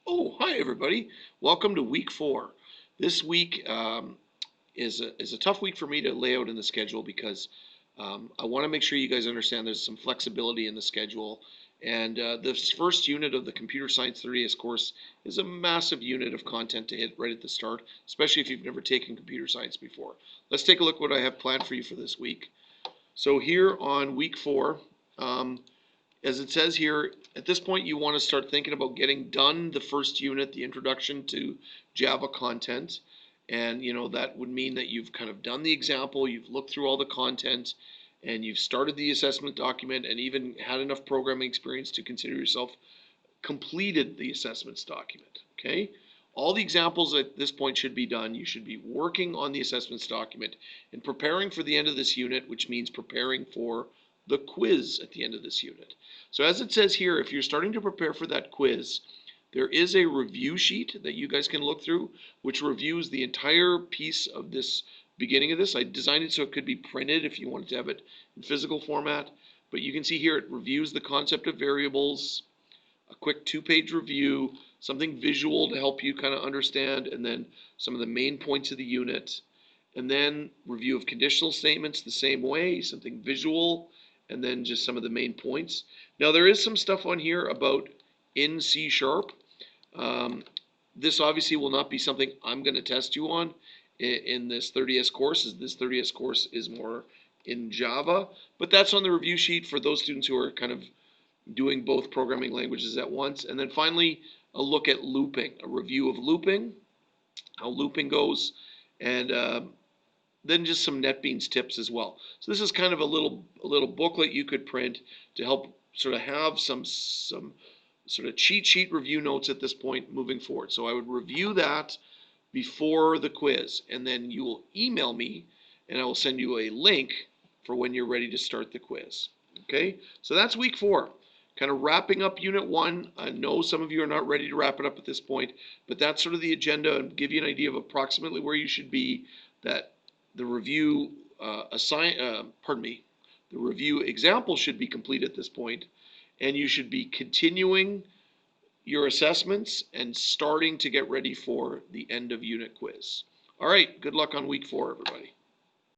Oh, hi everybody. Welcome to week 4. This week is a tough week for me to lay out in the schedule because I want to make sure you guys understand there's some flexibility in the schedule. And this first unit of the Computer Science 30S course is a massive unit of content to hit right at the start, especially if you've never taken computer science before. Let's take a look what I have planned for you for this week. So here on week 4, um, as it says here, at this point you want to start thinking about getting done the first unit, the introduction to Java content. And that would mean that you've kind of done the example, you've looked through all the content, and you've started the assessment document and even had enough programming experience to consider yourself completed the assessments document. Okay? All the examples at this point should be done. You should be working on the assessments document and preparing for the end of this unit, which means preparing for the quiz at the end of this unit. So as it says here, if you're starting to prepare for that quiz, there is a review sheet that you guys can look through, which reviews the entire piece of this beginning of this. I designed it so it could be printed if you wanted to have it in physical format. But you can see here it reviews the concept of variables, a quick 2-page review, something visual to help you kind of understand, and then some of the main points of the unit. And then review of conditional statements the same way, something visual, and then just some of the main points. Now there is some stuff on here about in C#. This obviously will not be something I'm going to test you on in this 30S course, as this 30S course is more in Java, but that's on the review sheet for those students who are kind of doing both programming languages at once. And then finally, a look at looping, a review of looping, how looping goes, and then just some NetBeans tips as well. So this is kind of a little booklet you could print to help sort of have some sort of cheat sheet review notes at this point moving forward. So I would review that before the quiz, and then you will email me, and I will send you a link for when you're ready to start the quiz. Okay, so that's week 4. Kind of wrapping up Unit 1. I know some of you are not ready to wrap it up at this point, but that's sort of the agenda and give you an idea of approximately where you should be. That the review the review example should be complete at this point, and you should be continuing your assessments and starting to get ready for the end of unit quiz. All right, good luck on week 4, everybody.